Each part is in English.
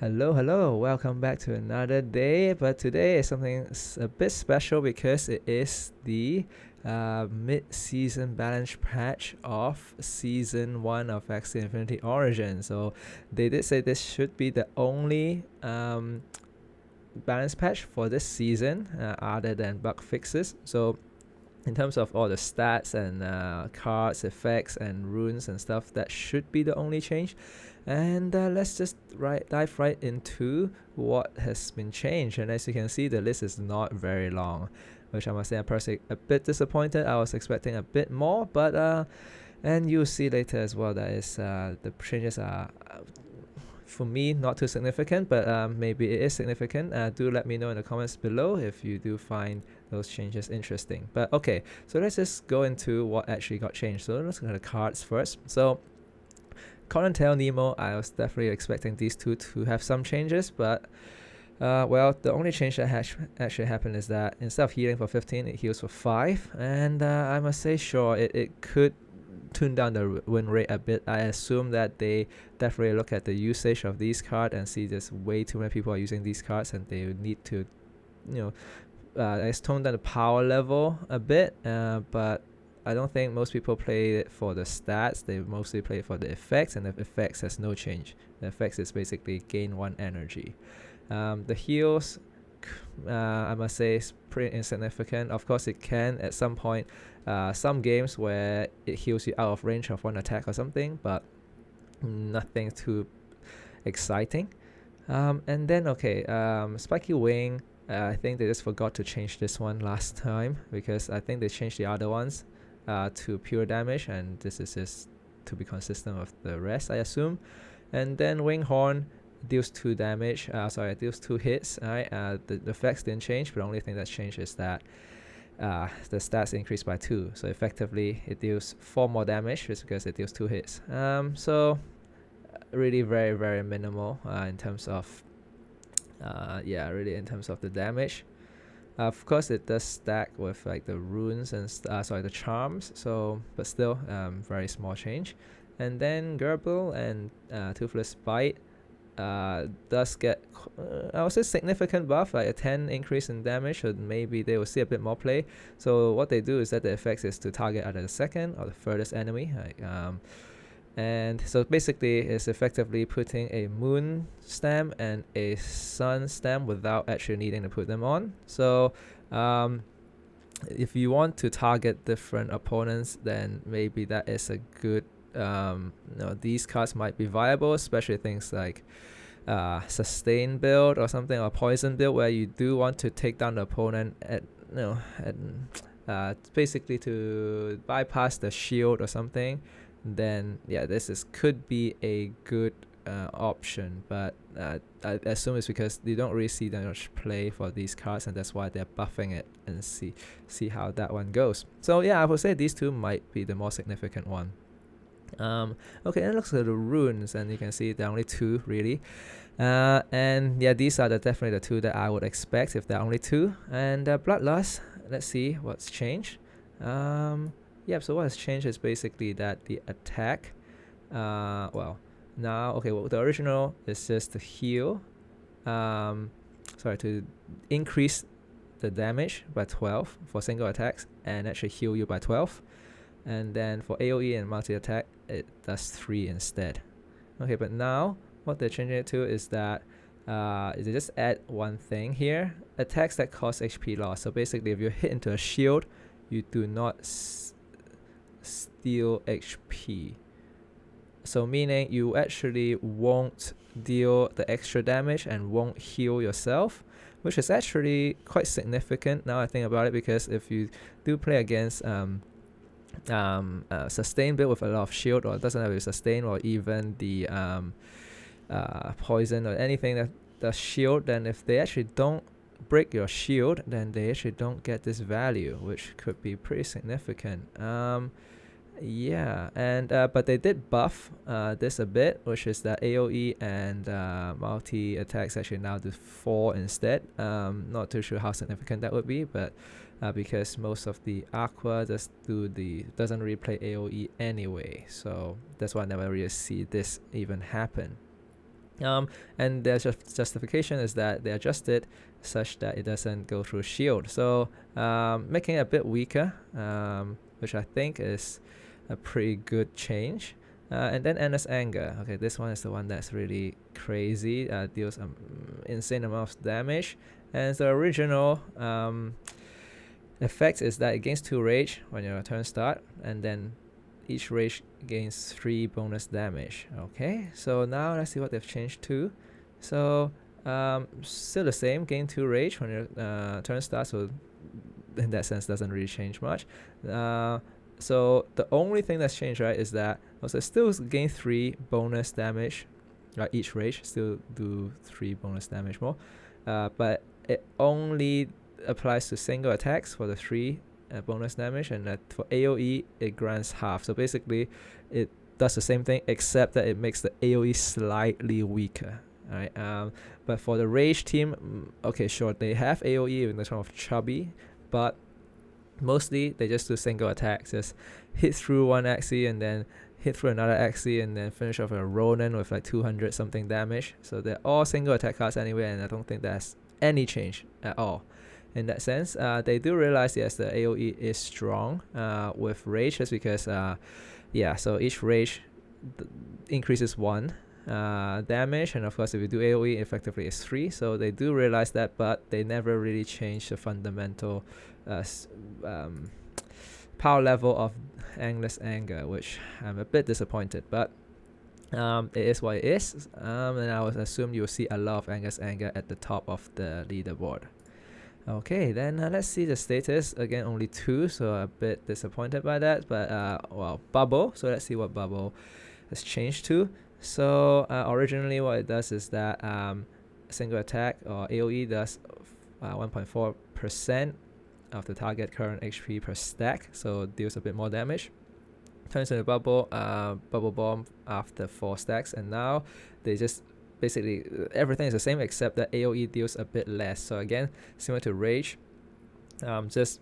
Hello, welcome back to another day. But today is something a bit special because it is the mid-season balance patch of Season 1 of Axie Infinity Origins. So they did say this should be the only balance patch for this season other than bug fixes. So in terms of all the stats and cards, effects, and runes and stuff, that should be the only change. And let's just dive right into what has been changed. And as you can see, the list is not very long, which I must say I'm personally a bit disappointed. I was expecting a bit more, but and you'll see later as well that is the changes are for me not too significant, but maybe it is significant. Do let me know in the comments below if you do find those changes interesting. But okay, so let's just go into what actually got changed. So let's look at the cards first. So Cotton and Tail Nemo, I was definitely expecting these two to have some changes, but well, the only change that actually happened is that instead of healing for 15, it heals for 5, and I must say, sure, it could tune down the win rate a bit. I assume that they definitely look at the usage of these cards and see there's way too many people are using these cards, and they need to, tone down the power level a bit, but I don't think most people play it for the stats. They mostly play it for the effects, and the effects has no change. The effects is basically gain 1 energy. The heals, I must say, is pretty insignificant. Of course, it can at some point, some games where it heals you out of range of 1 attack or something, but nothing too exciting. And then, okay, Spiky Wing, I think they just forgot to change this one last time because I think they changed the other ones to pure damage, and this is just to be consistent with the rest, I assume. And then Winghorn deals 2 damage. Deals 2 hits. Alright, the effects didn't change, but the only thing that's changed is that the stats increased by 2. So effectively, it deals 4 more damage just because it deals 2 hits. So really very, very minimal in terms of in terms of the damage. Of course, it does stack with like the runes and the charms. So, but still, very small change. And then Gerbil and Toothless Bite does get, I would say, significant buff, like a 10 increase in damage. So maybe they will see a bit more play. So what they do is that the effects is to target either the second or the furthest enemy. And so basically it's effectively putting a moon stem and a sun stem without actually needing to put them on. So if you want to target different opponents, then maybe that is a good these cards might be viable, especially things like sustain build or something, or poison build, where you do want to take down the opponent basically to bypass the shield or something. Then yeah, this could be a good option, but I assume it's because you don't really see that much play for these cards, and that's why they're buffing it, and see how that one goes. So yeah, I would say these two might be the more significant one. Okay, and looks at the runes, and you can see there are only 2 really, and yeah, these are definitely the 2 that I would expect if there are only 2. And Bloodlust, let's see what's changed. So what has changed is basically that the attack, the original is just to heal, to increase the damage by 12 for single attacks and actually heal you by 12. And then for AoE and multi-attack, it does 3 instead. Okay, but now what they're changing it to is that they just add one thing here: attacks that cause HP loss. So basically, if you hit into a shield, you do not steal HP. So meaning you actually won't deal the extra damage and won't heal yourself, which is actually quite significant now I think about it, because if you do play against sustain build with a lot of shield, or it doesn't have a sustain, or even the poison or anything that does shield, then if they actually don't break your shield, then they actually don't get this value, which could be pretty significant. But they did buff this a bit, which is that AoE and multi attacks actually now do 4 instead. Not too sure how significant that would be, but because most of the Aqua doesn't really play AoE anyway, so that's why I never really see this even happen. And their justification is that they adjusted such that it doesn't go through shield, so making it a bit weaker, which I think is a pretty good change. And then Endless Anger. Okay, this one is the one that's really crazy. Deals insane amount of damage. And the original effect is that it gains 2 rage when your turn start, and then each rage gains 3 bonus damage. Okay, so now let's see what they've changed to. So still the same, gain 2 rage when your turn starts, so in that sense doesn't really change much. So the only thing that's changed, right, is that also still gain 3 bonus damage, like each rage still do 3 bonus damage more, but it only applies to single attacks for the 3 bonus damage, and for AoE it grants half. So basically it does the same thing except that it makes the AoE slightly weaker. Alright, but for the rage team, okay, sure, they have AoE in the form of chubby, but mostly they just do single attacks, just hit through one Axie and then hit through another Axie and then finish off a Ronin with like 200 something damage. So they're all single attack cards anyway, and I don't think there's any change at all in that sense. They do realize, yes, the AoE is strong with rage, just because so each rage increases 1 damage, and of course if you do AoE effectively it's 3, so they do realize that, but they never really change the fundamental power level of Endless Anger, which I'm a bit disappointed, but it is what it is, and I would assume you'll see a lot of Endless Anger at the top of the leaderboard. Okay, then let's see the status. Again, only 2, so a bit disappointed by that, but well, Bubble, so let's see what Bubble has changed to. So originally what it does is that single attack or AoE does 1.4% of the target current HP per stack, so deals a bit more damage. Turns into bubble bomb after 4 stacks, and now they just basically everything is the same except that AoE deals a bit less. So again, similar to rage, just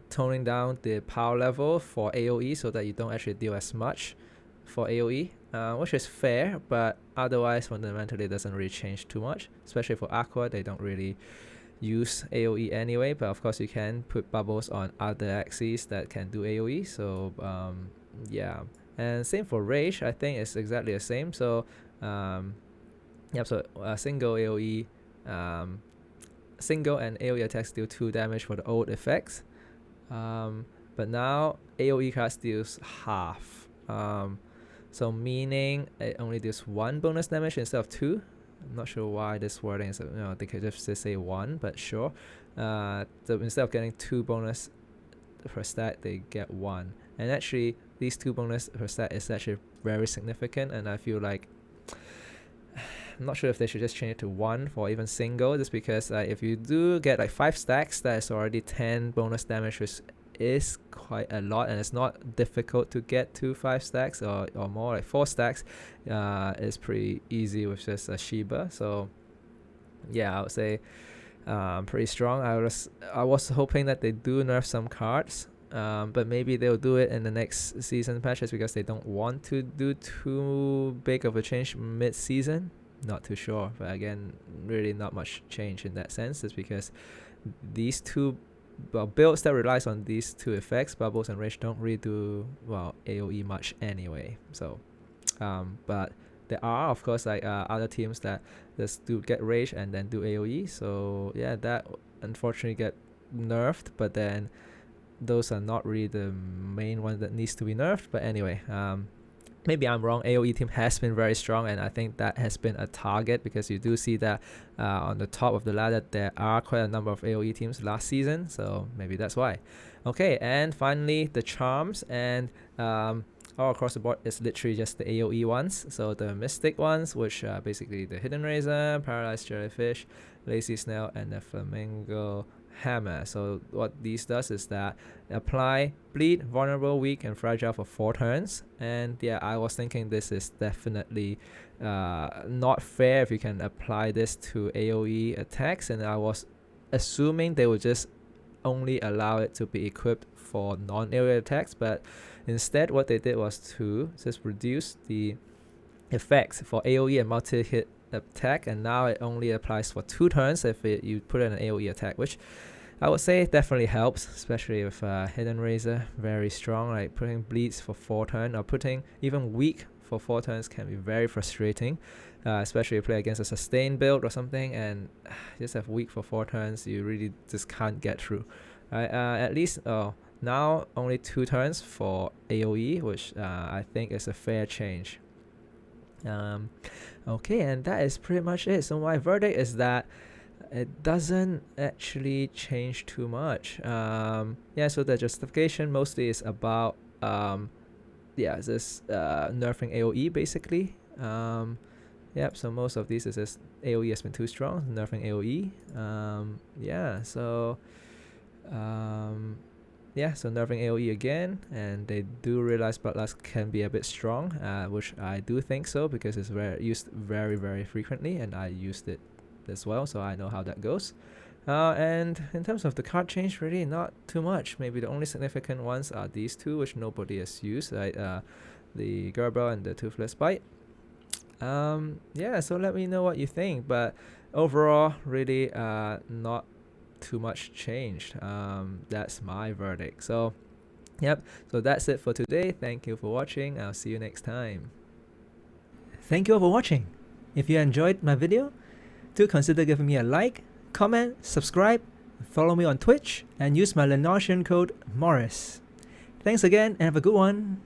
toning down the power level for AoE so that you don't actually deal as much for AoE, which is fair, but otherwise fundamentally it doesn't really change too much, especially for Aqua. They don't really use AoE anyway, but of course you can put bubbles on other Axies that can do AoE, so yeah. And same for rage, I think it's exactly the same. So single AoE, single and AoE attacks deal 2 damage for the old effects, but now AoE cards deals half, so meaning it only deals 1 bonus damage instead of 2. I'm not sure why this wording is, they could just say 1, but sure. So instead of getting 2 bonus per stat, they get 1. And actually, these 2 bonus per stat is actually very significant, and I feel like I'm not sure if they should just change it to 1 for even single, just because if you do get like 5 stacks, that is already 10 bonus damage, which is quite a lot, and it's not difficult to get to 5 stacks or more. Like 4 stacks is pretty easy with just a Shiba. So yeah, I would say pretty strong. I was hoping that they do nerf some cards, but maybe they'll do it in the next season patches because they don't want to do too big of a change mid-season. Not too sure, but again, really not much change in that sense. It's because these two builds that relies on these 2 effects, bubbles and rage, don't really do AoE much anyway. So but there are of course like other teams that just do get rage and then do AoE, so yeah, that unfortunately get nerfed, but then those are not really the main one that needs to be nerfed. But anyway, maybe I'm wrong. AoE team has been very strong, and I think that has been a target because you do see that on the top of the ladder there are quite a number of AoE teams last season, so maybe that's why. Okay, and finally the charms, and all across the board it's literally just the AoE ones. So the mystic ones, which are basically the hidden razor, paralyzed jellyfish, lazy snail, and the flamingo hammer. So what these does is that apply bleed, vulnerable, weak, and fragile for 4 turns. And yeah, I was thinking this is definitely not fair if you can apply this to AoE attacks, and I was assuming they would just only allow it to be equipped for non-AoE attacks, but instead what they did was to just reduce the effects for AoE and multi-hit attack, and now it only applies for 2 turns if you put in an AoE attack, which I would say definitely helps, especially with Hidden Razor, very strong. Like putting bleeds for 4 turns or putting even weak for 4 turns can be very frustrating, especially if you play against a sustain build or something and just have weak for 4 turns, you really just can't get through. Right? At least now only 2 turns for AoE, which I think is a fair change. Okay, and that is pretty much it. So my verdict is that it doesn't actually change too much. Yeah, so the justification mostly is about this nerfing AoE basically. Yep, so most of these is just AoE has been too strong, nerfing AoE. So nerfing AoE again, and they do realize Bloodlust can be a bit strong, which I do think so, because it's used very, very frequently, and I used it as well, so I know how that goes. And in terms of the card change, really not too much. Maybe the only significant ones are these 2, which nobody has used, right? The Gerber and the Toothless Bite. So let me know what you think, but overall, really not too much changed. That's my verdict. So yep, so that's it for today. Thank you for watching. I'll see you next time. Thank you all for watching. If you enjoyed my video, do consider giving me a like, comment, subscribe, follow me on Twitch, and use my Lenosian code Morris. Thanks again and have a good one.